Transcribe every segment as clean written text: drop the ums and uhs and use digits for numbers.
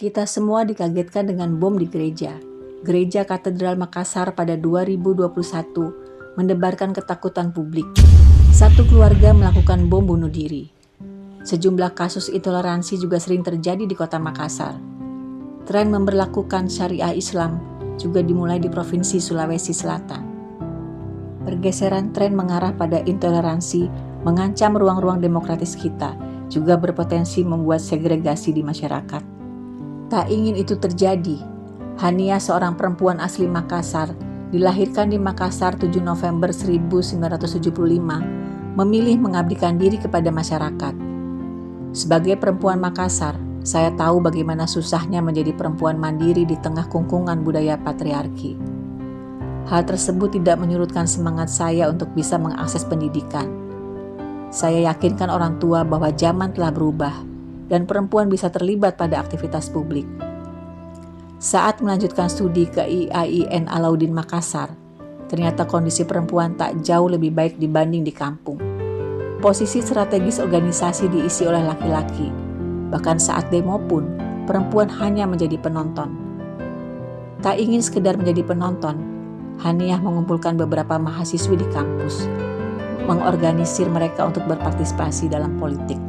Kita semua dikagetkan dengan bom di gereja. Gereja Katedral Makassar pada 2021 mendebarkan ketakutan publik. Satu keluarga melakukan bom bunuh diri. Sejumlah kasus intoleransi juga sering terjadi di kota Makassar. Tren memberlakukan syariah Islam juga dimulai di Provinsi Sulawesi Selatan. Pergeseran tren mengarah pada intoleransi mengancam ruang-ruang demokratis kita, juga berpotensi membuat segregasi di masyarakat. Tak ingin itu terjadi. Hania, seorang perempuan asli Makassar, dilahirkan di Makassar 7 November 1975, memilih mengabdikan diri kepada masyarakat. Sebagai perempuan Makassar, saya tahu bagaimana susahnya menjadi perempuan mandiri di tengah kungkungan budaya patriarki. Hal tersebut tidak menyurutkan semangat saya untuk bisa mengakses pendidikan. Saya yakinkan orang tua bahwa zaman telah berubah dan perempuan bisa terlibat pada aktivitas publik. Saat melanjutkan studi ke IAIN Alauddin Makassar, ternyata kondisi perempuan tak jauh lebih baik dibanding di kampung. Posisi strategis organisasi diisi oleh laki-laki, bahkan saat demo pun perempuan hanya menjadi penonton. Tak ingin sekedar menjadi penonton, Haniah mengumpulkan beberapa mahasiswi di kampus, mengorganisir mereka untuk berpartisipasi dalam politik.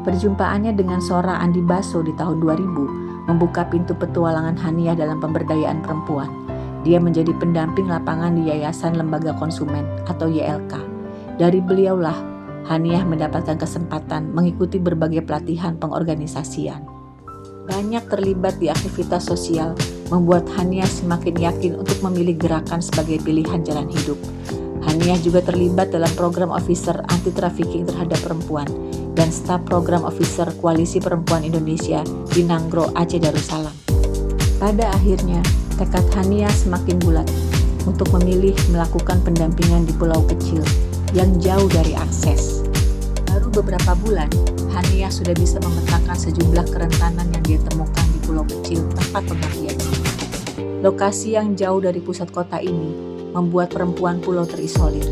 Perjumpaannya dengan Sora Andi Baso di tahun 2000 membuka pintu petualangan Haniah dalam pemberdayaan perempuan. Dia menjadi pendamping lapangan di Yayasan Lembaga Konsumen atau YLK. Dari beliaulah, Haniah mendapatkan kesempatan mengikuti berbagai pelatihan pengorganisasian. Banyak terlibat di aktivitas sosial membuat Haniah semakin yakin untuk memilih gerakan sebagai pilihan jalan hidup. Haniah juga terlibat dalam program officer anti-trafficking terhadap perempuan dan staf program officer Koalisi Perempuan Indonesia di Nanggro, Aceh Darussalam. Pada akhirnya, tekad Haniah semakin bulat untuk memilih melakukan pendampingan di pulau kecil yang jauh dari akses. Baru beberapa bulan, Haniah sudah bisa memetakan sejumlah kerentanan yang dia temukan di pulau kecil tempat pengabdiannya. Lokasi yang jauh dari pusat kota ini membuat perempuan pulau terisolir.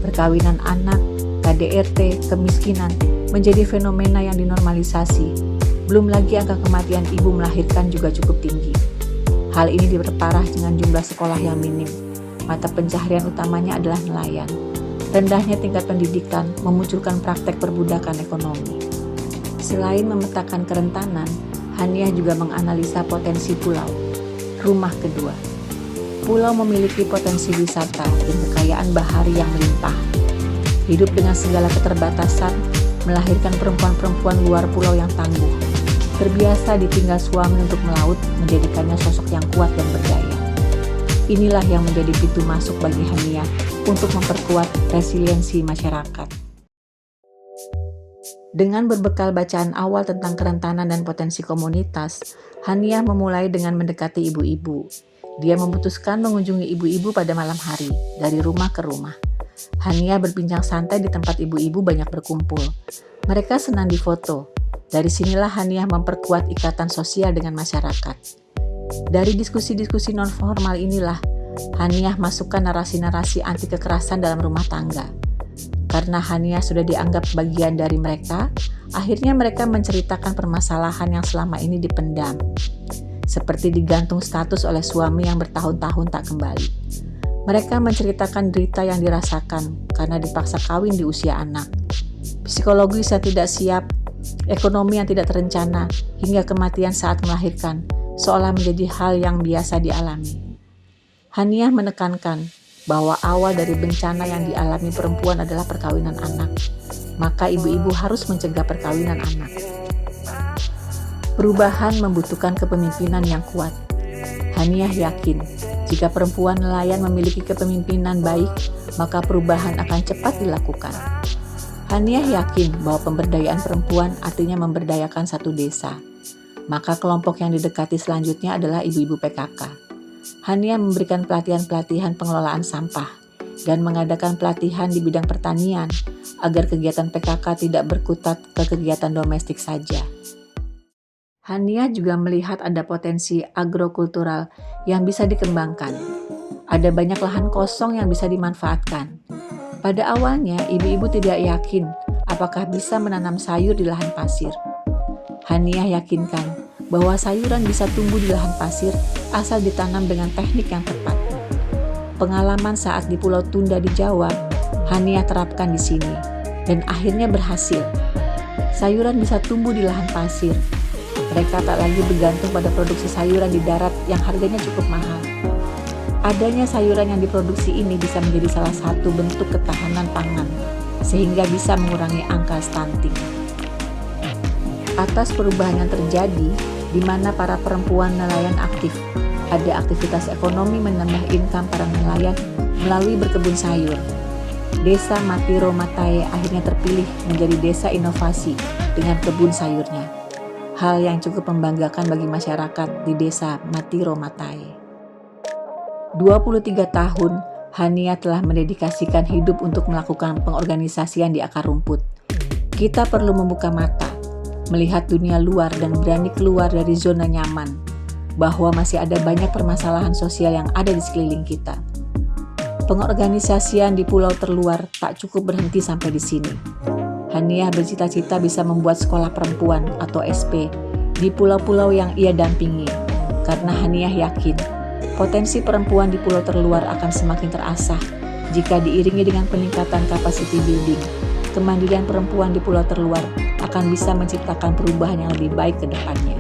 Perkawinan anak, KDRT, kemiskinan menjadi fenomena yang dinormalisasi. Belum lagi angka kematian ibu melahirkan juga cukup tinggi. Hal ini diperparah dengan jumlah sekolah yang minim. Mata pencaharian utamanya adalah nelayan. Rendahnya tingkat pendidikan memunculkan praktek perbudakan ekonomi. Selain memetakan kerentanan, Haniah juga menganalisa potensi pulau. Rumah kedua. Pulau memiliki potensi wisata dan kekayaan bahari yang melimpah. Hidup dengan segala keterbatasan melahirkan perempuan-perempuan luar pulau yang tangguh. Terbiasa ditinggal suami untuk melaut menjadikannya sosok yang kuat dan berdaya. Inilah yang menjadi pintu masuk bagi Haniah untuk memperkuat resiliensi masyarakat. Dengan berbekal bacaan awal tentang kerentanan dan potensi komunitas, Haniah memulai dengan mendekati ibu-ibu. Dia memutuskan mengunjungi ibu-ibu pada malam hari, dari rumah ke rumah. Haniah berbincang santai di tempat ibu-ibu banyak berkumpul. Mereka senang difoto. Dari sinilah Haniah memperkuat ikatan sosial dengan masyarakat. Dari diskusi-diskusi non-formal inilah, Haniah masukkan narasi-narasi anti kekerasan dalam rumah tangga. Karena Haniah sudah dianggap bagian dari mereka, akhirnya mereka menceritakan permasalahan yang selama ini dipendam. Seperti digantung status oleh suami yang bertahun-tahun tak kembali. Mereka menceritakan derita yang dirasakan karena dipaksa kawin di usia anak, psikologis yang tidak siap, ekonomi yang tidak terencana, hingga kematian saat melahirkan, seolah menjadi hal yang biasa dialami. Haniah menekankan bahwa awal dari bencana yang dialami perempuan adalah perkawinan anak, maka ibu-ibu harus mencegah perkawinan anak. Perubahan membutuhkan kepemimpinan yang kuat. Haniah yakin, jika perempuan nelayan memiliki kepemimpinan baik, maka perubahan akan cepat dilakukan. Haniah yakin bahwa pemberdayaan perempuan artinya memberdayakan satu desa. Maka kelompok yang didekati selanjutnya adalah ibu-ibu PKK. Haniah memberikan pelatihan-pelatihan pengelolaan sampah dan mengadakan pelatihan di bidang pertanian agar kegiatan PKK tidak berkutat ke kegiatan domestik saja. Haniah juga melihat ada potensi agrokultural yang bisa dikembangkan. Ada banyak lahan kosong yang bisa dimanfaatkan. Pada awalnya, ibu-ibu tidak yakin apakah bisa menanam sayur di lahan pasir. Haniah yakinkan bahwa sayuran bisa tumbuh di lahan pasir asal ditanam dengan teknik yang tepat. Pengalaman saat di Pulau Tunda di Jawa, Haniah terapkan di sini, dan akhirnya berhasil. Sayuran bisa tumbuh di lahan pasir. Mereka tak lagi bergantung pada produksi sayuran di darat yang harganya cukup mahal. Adanya sayuran yang diproduksi ini bisa menjadi salah satu bentuk ketahanan pangan, sehingga bisa mengurangi angka stunting. Atas perubahan yang terjadi, di mana para perempuan nelayan aktif, ada aktivitas ekonomi menambah income para nelayan melalui berkebun sayur. Desa Matiro Matae akhirnya terpilih menjadi desa inovasi dengan kebun sayurnya. Hal yang cukup membanggakan bagi masyarakat di desa Matiro Matae. 23 tahun, Haniah telah mendedikasikan hidup untuk melakukan pengorganisasian di akar rumput. Kita perlu membuka mata, melihat dunia luar dan berani keluar dari zona nyaman, bahwa masih ada banyak permasalahan sosial yang ada di sekeliling kita. Pengorganisasian di pulau terluar tak cukup berhenti sampai di sini. Haniah bercita-cita bisa membuat sekolah perempuan atau SP di pulau-pulau yang ia dampingi, karena Haniah yakin potensi perempuan di pulau terluar akan semakin terasah jika diiringi dengan peningkatan capacity building. Kemandirian perempuan di pulau terluar akan bisa menciptakan perubahan yang lebih baik ke depannya.